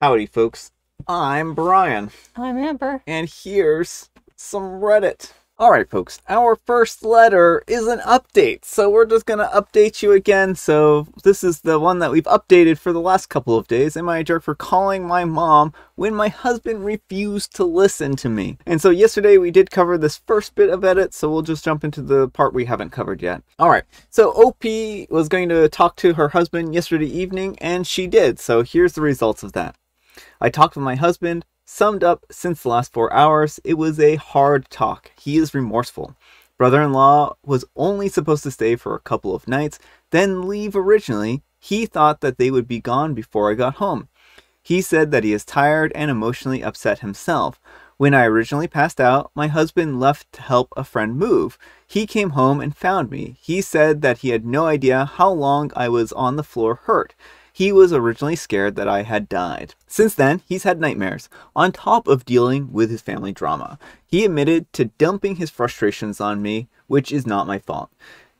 Howdy, folks. I'm Brian, I'm Amber. and here's some Reddit. Alright, folks, our first letter is an update, so we're just gonna update you again. So, this is the one that we've updated for the last couple of days. Am I a jerk for calling my mom when my husband refused to listen to me? And so, yesterday we did cover this first bit of edit, so we'll just jump into the part we haven't covered yet. Alright, so OP was going to talk to her husband yesterday evening, and she did. So, here's the results of that. I talked with my husband. Summed up, since the last 4 hours, it was a hard talk. He is remorseful. Brother-in-law was only supposed to stay for a couple of nights, then leave originally. He thought that they would be gone before I got home. He said that he is tired and emotionally upset himself. When I originally passed out, my husband left to help a friend move. He came home and found me. He said that he had no idea how long I was on the floor hurt. He was originally scared that I had died. Since then, he's had nightmares, on top of dealing with his family drama. He admitted to dumping his frustrations on me, which is not my fault.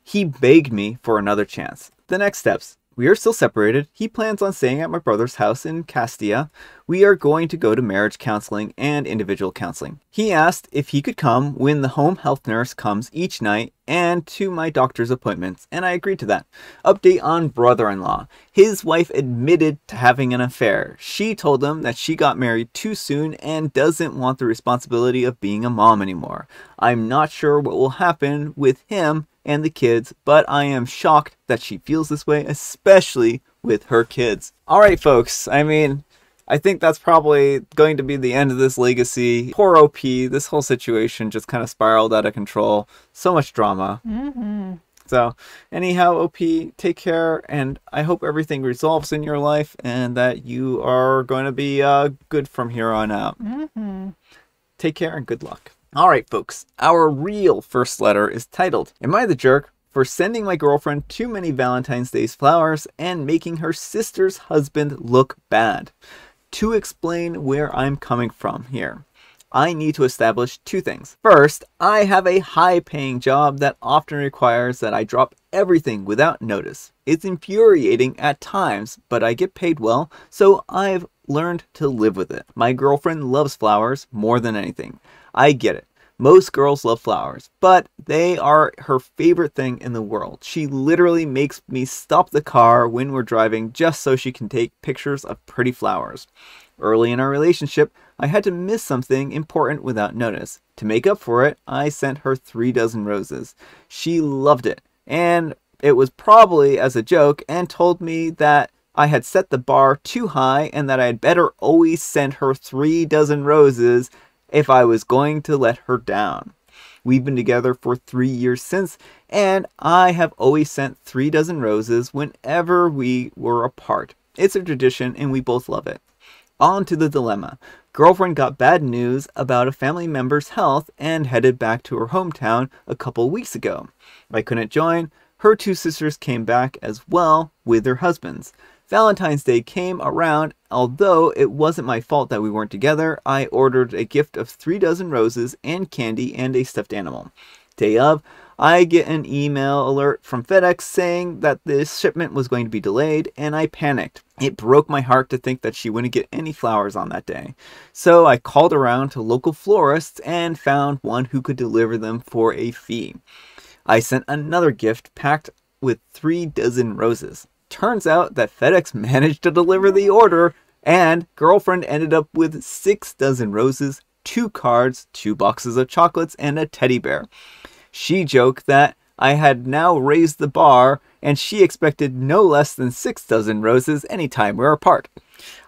He begged me for another chance. The next steps. We are still separated. He plans on staying at my brother's house in Castilla. We are going to go to marriage counseling and individual counseling. He asked if he could come when the home health nurse comes each night and to my doctor's appointments, and I agreed to that. Update on brother-in-law. His wife admitted to having an affair. She told him that she got married too soon and doesn't want the responsibility of being a mom anymore. I'm not sure what will happen with him and the kids, but I am shocked that she feels this way, especially with her kids. Alright, folks, I think that's probably going to be the end of this legacy. Poor OP, this whole situation just kind of spiraled out of control. So much drama. So, anyhow, OP, take care, and I hope everything resolves in your life and that you are going to be good from here on out. Take care and good luck. Alright, folks, our real first letter is titled, Am I the Jerk for Sending My Girlfriend Too Many Valentine's Day Flowers and Making Her Sister's Husband Look Bad? To explain where I'm coming from here, I need to establish two things. First, I have a high-paying job that often requires that I drop everything without notice. It's infuriating at times, but I get paid well, so I've learned to live with it. My girlfriend loves flowers more than anything. I get it. Most girls love flowers, but they are her favorite thing in the world. She literally makes me stop the car when we're driving just so she can take pictures of pretty flowers. Early in our relationship, I had to miss something important without notice. To make up for it, I sent her 3 dozen roses. She loved it, and it was probably as a joke, and told me that I had set the bar too high and that I had better always send her 3 dozen roses if I was going to let her down. We've been together for 3 years since, and I have always sent 3 dozen roses whenever we were apart. It's a tradition and we both love it. On to the dilemma. Girlfriend got bad news about a family member's health and headed back to her hometown a couple weeks ago. I couldn't join. Her 2 sisters came back as well with their husbands. Valentine's Day came around. Although it wasn't my fault that we weren't together, I ordered a gift of 3 dozen roses and candy and a stuffed animal. Day of, I get an email alert from FedEx saying that this shipment was going to be delayed, and I panicked. It broke my heart to think that she wouldn't get any flowers on that day. So I called around to local florists and found one who could deliver them for a fee. I sent another gift packed with 3 dozen roses. Turns out that FedEx managed to deliver the order, and girlfriend ended up with 6 dozen roses, 2 cards, 2 boxes of chocolates, and a teddy bear. She joked that I had now raised the bar, and she expected no less than 6 dozen roses anytime we're apart.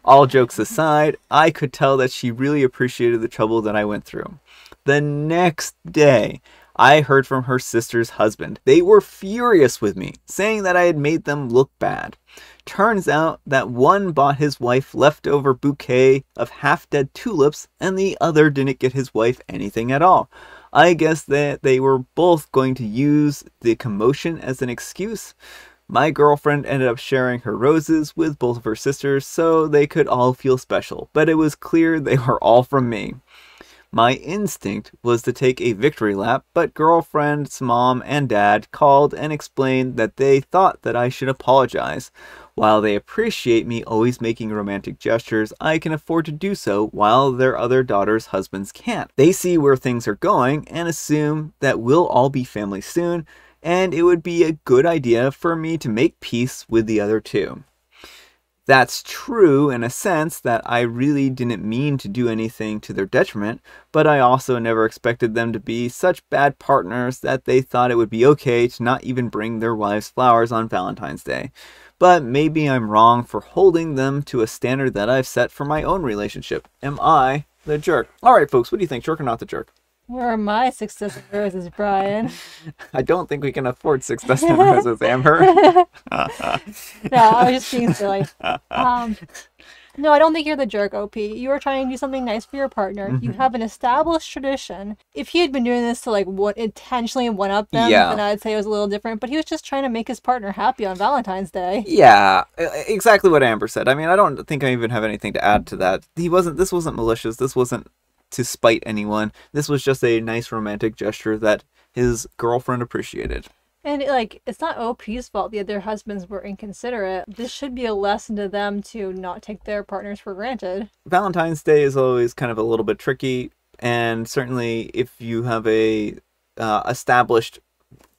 All jokes aside, I could tell that she really appreciated the trouble that I went through. The next day, I heard from her sister's husband. They were furious with me, saying that I had made them look bad. Turns out that one bought his wife leftover bouquet of half-dead tulips and the other didn't get his wife anything at all. I guess that they were both going to use the commotion as an excuse. My girlfriend ended up sharing her roses with both of her sisters so they could all feel special, but it was clear they were all from me. My instinct was to take a victory lap, but girlfriend's mom and dad called and explained that they thought that I should apologize. While they appreciate me always making romantic gestures, I can afford to do so while their other daughters' husbands can't. They see where things are going and assume that we'll all be family soon, and it would be a good idea for me to make peace with the other two. That's true in a sense that I really didn't mean to do anything to their detriment, but I also never expected them to be such bad partners that they thought it would be okay to not even bring their wives flowers on Valentine's Day. But maybe I'm wrong for holding them to a standard that I've set for my own relationship. Am I the jerk? Alright folks, what do you think? Jerk or not the jerk? Where are my 6 dozen roses, Brian? I don't think we can afford 6 dozen roses, Amber. No, I was just being silly. No, I don't think you're the jerk, OP. You are trying to do something nice for your partner. You have an established tradition. If he had been doing this to intentionally one-up them, then I'd say it was a little different. But he was just trying to make his partner happy on Valentine's Day. Yeah, exactly what Amber said. I mean, I don't think I even have anything to add to that. This wasn't malicious. This wasn't to spite anyone. This was just a nice romantic gesture that his girlfriend appreciated. And it's not OP's fault that their husbands were inconsiderate. This should be a lesson to them to not take their partners for granted. Valentine's Day is always kind of a little bit tricky, and certainly if you have a established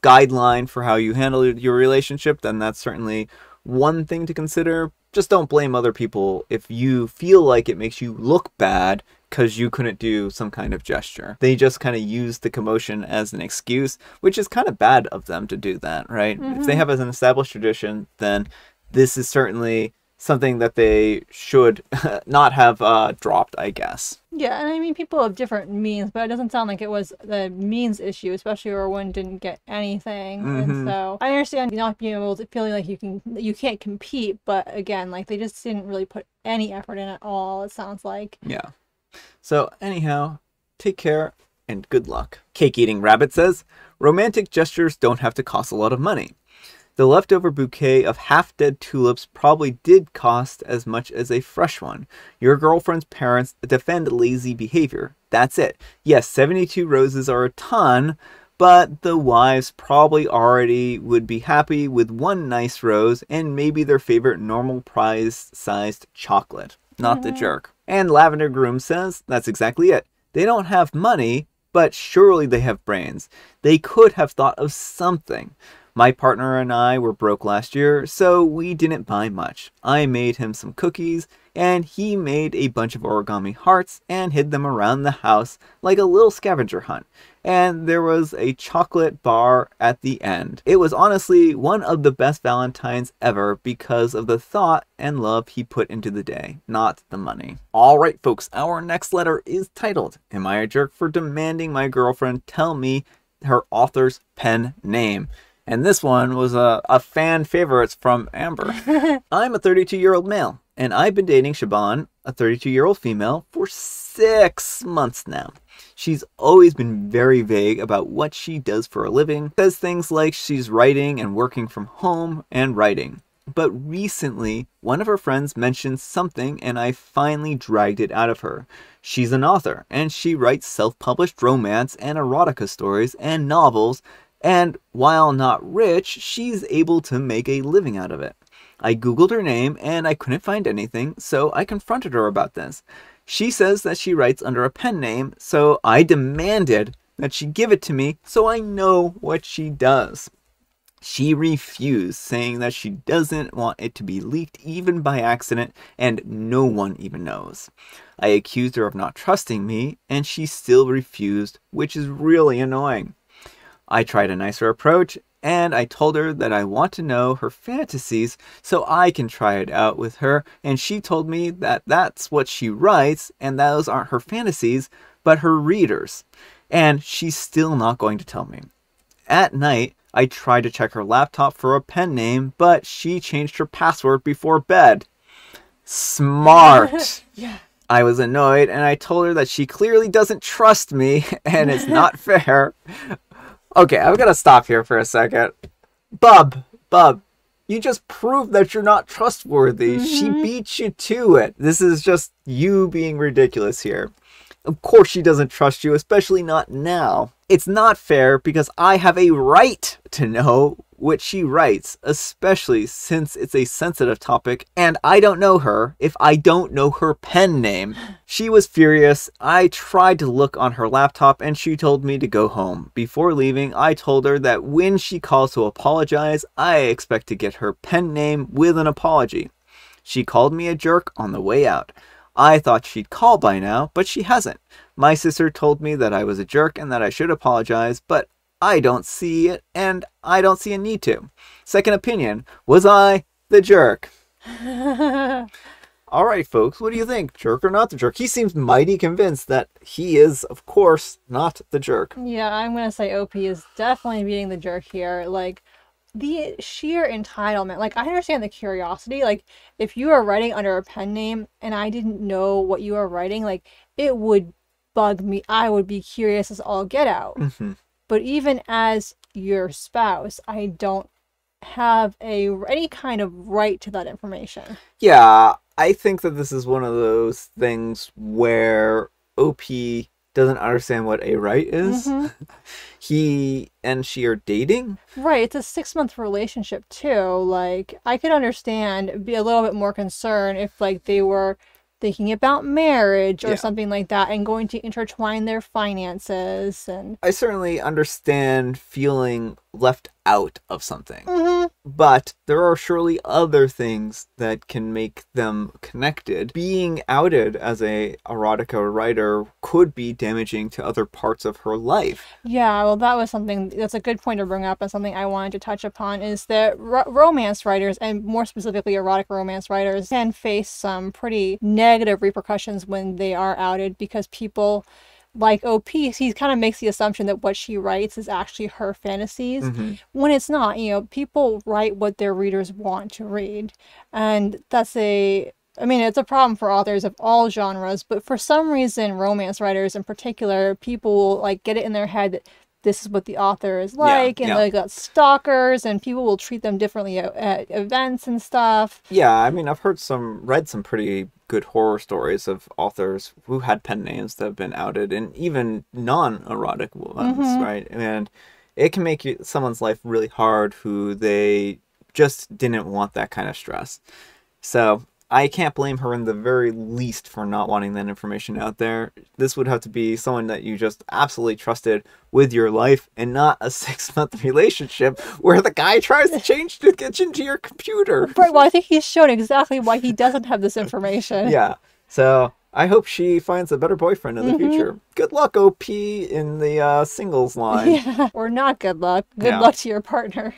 guideline for how you handle your relationship, then that's certainly one thing to consider. Just don't blame other people if you feel like it makes you look bad because you couldn't do some kind of gesture. They just kind of use the commotion as an excuse, which is kind of bad of them to do that, right? If they have an established tradition, then this is certainly something that they should not have dropped, I guess. Yeah, and I mean, people have different means, but it doesn't sound like it was the means issue, especially where one didn't get anything. And so I understand not being able to feeling like you can't compete, but again, they just didn't really put any effort in at all, it sounds like. Yeah. So anyhow, take care and good luck. Cake Eating Rabbit says, romantic gestures don't have to cost a lot of money. The leftover bouquet of half-dead tulips probably did cost as much as a fresh one. Your girlfriend's parents defend lazy behavior. That's it. Yes, 72 roses are a ton, but the wives probably already would be happy with one nice rose and maybe their favorite normal prize-sized chocolate. Not the jerk. And Lavender Groom says, that's exactly it. They don't have money, but surely they have brains. They could have thought of something. My partner and I were broke last year, so we didn't buy much. I made him some cookies, and he made a bunch of origami hearts and hid them around the house like a little scavenger hunt. And there was a chocolate bar at the end. It was honestly one of the best Valentines ever because of the thought and love he put into the day, not the money. Alright folks, our next letter is titled, Am I a Jerk for Demanding My Girlfriend Tell Me Her Author's Pen Name? And this one was a fan favorite from Amber. I'm a 32-year-old male, and I've been dating Shaban, a 32-year-old female, for 6 months now. She's always been very vague about what she does for a living, says things like she's writing and working from home and writing. But recently, one of her friends mentioned something and I finally dragged it out of her. She's an author, and she writes self-published romance and erotica stories and novels, and while not rich, she's able to make a living out of it. I googled her name and I couldn't find anything, so I confronted her about this. She says that she writes under a pen name, so I demanded that she give it to me so I know what she does. She refused, saying that she doesn't want it to be leaked even by accident and no one even knows. I accused her of not trusting me and she still refused, which is really annoying. I tried a nicer approach, and I told her that I want to know her fantasies so I can try it out with her, and she told me that that's what she writes, and those aren't her fantasies, but her readers. And she's still not going to tell me. At night, I tried to check her laptop for a pen name, but she changed her password before bed. Smart! Yeah. I was annoyed, and I told her that she clearly doesn't trust me, and it's not fair. Okay, I'm gonna stop here for a second. Bub, you just proved that you're not trustworthy. She beat you to it. This is just you being ridiculous here. Of course she doesn't trust you, especially not now. It's not fair because I have a right to know what she writes, especially since it's a sensitive topic and I don't know her if I don't know her pen name. She was furious. I tried to look on her laptop and she told me to go home. Before leaving, I told her that when she calls to apologize, I expect to get her pen name with an apology. She called me a jerk on the way out. I thought she'd call by now, but she hasn't. My sister told me that I was a jerk and that I should apologize, but I don't see it, and I don't see a need to. Second opinion, was I the jerk? Alright, folks, what do you think? Jerk or not the jerk? He seems mighty convinced that he is, of course, not the jerk. Yeah, I'm going to say OP is definitely being the jerk here. Like, the sheer entitlement. Like, I understand the curiosity. Like, if you are writing under a pen name and I didn't know what you are writing, like, it would bug me. I would be curious as all get out. Mm-hmm. But even as your spouse, I don't have any kind of right to that information. Yeah, I think that this is one of those things where OP doesn't understand what a right is. Mm-hmm. He and she are dating. Right, it's a 6-month relationship too. Like, I could understand, be a little bit more concerned if like they were thinking about marriage or something like that and going to intertwine their finances. And I certainly understand feeling left out of something. Mm-hmm. But there are surely other things that can make them connected. Being outed as a erotica writer could be damaging to other parts of her life. Yeah, well, that's a good point to bring up, and something I wanted to touch upon is that romance writers, and more specifically erotic romance writers, can face some pretty negative repercussions when they are outed, because people like OP, he kind of makes the assumption that what she writes is actually her fantasies, when it's not. You know, people write what their readers want to read, and it's a problem for authors of all genres, but for some reason, romance writers in particular, people will like get it in their head that this is what the author is like, and they got stalkers, and people will treat them differently at events and stuff. Yeah, I mean, I've read some pretty good horror stories of authors who had pen names that have been outed, and even non-erotic ones, right? And it can make someone's life really hard who they just didn't want that kind of stress. So I can't blame her in the very least for not wanting that information out there. This would have to be someone that you just absolutely trusted with your life, and not a 6-month relationship where the guy tries to get into your computer. Right, well, I think he's shown exactly why he doesn't have this information. Yeah, so I hope she finds a better boyfriend in the future. Good luck, OP, in the singles line. Yeah, or not good luck. Good luck to your partner.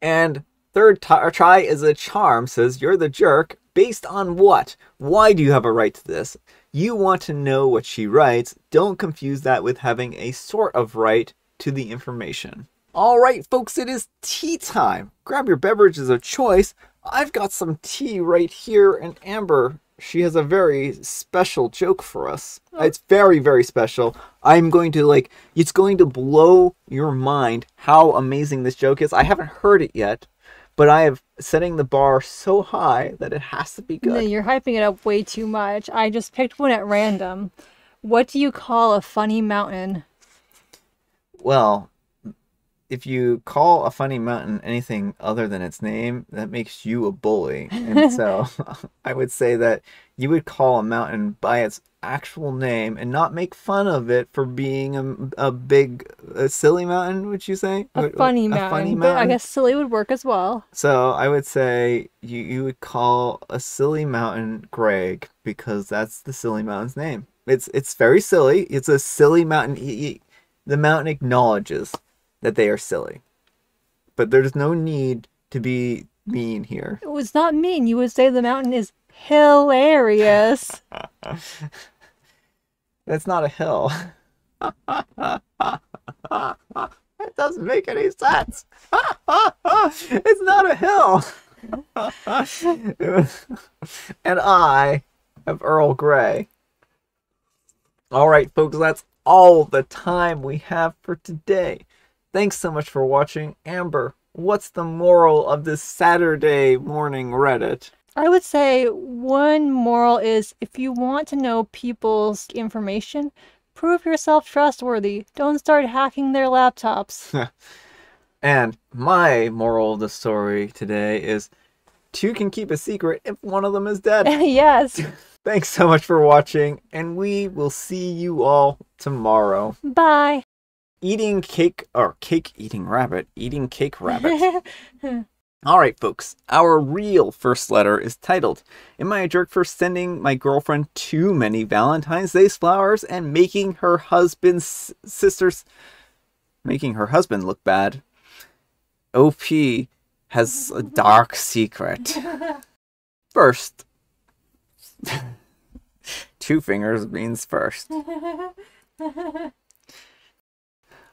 And third try is a charm, says, you're the jerk. Based on what? Why do you have a right to this? You want to know what she writes. Don't confuse that with having a sort of right to the information. All right, folks, it is tea time. Grab your beverages of choice. I've got some tea right here, and Amber, she has a very special joke for us. It's very, very special. It's going to blow your mind how amazing this joke is. I haven't heard it yet, but I am setting the bar so high that it has to be good. No, you're hyping it up way too much. I just picked one at random. What do you call a funny mountain? Well, if you call a funny mountain anything other than its name, that makes you a bully. And so I would say that you would call a mountain by its actual name and not make fun of it for being a silly mountain, would you say? A funny mountain. But I guess silly would work as well. So I would say you would call a silly mountain Greg, because that's the silly mountain's name. It's very silly. It's a silly mountain. The mountain acknowledges that they are silly, but there's no need to be mean here. It was not mean. You would say the mountain is hilarious. That's not a hill. It doesn't make any sense. It's not a hill. And I have Earl Grey. All right, folks, that's all the time we have for today. Thanks so much for watching. Amber, what's the moral of this Saturday morning Reddit? I would say one moral is, if you want to know people's information, prove yourself trustworthy. Don't start hacking their laptops. And my moral of the story today is two can keep a secret if one of them is dead. Yes. Thanks so much for watching, and we will see you all tomorrow. Bye. Eating cake eating rabbit. Alright folks, our real first letter is titled, Am I a jerk for sending my girlfriend too many Valentine's Day flowers and making her husband look bad? OP has a dark secret. First, two fingers means first.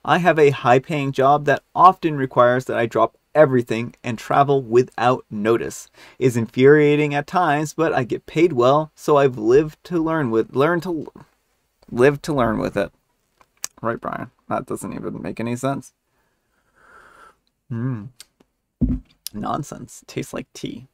I have a high-paying job that often requires that I drop everything and travel without notice. It's infuriating at times, but I get paid well, so I've lived to learn with it. Right, Brian? That doesn't even make any sense. Nonsense. Tastes like tea.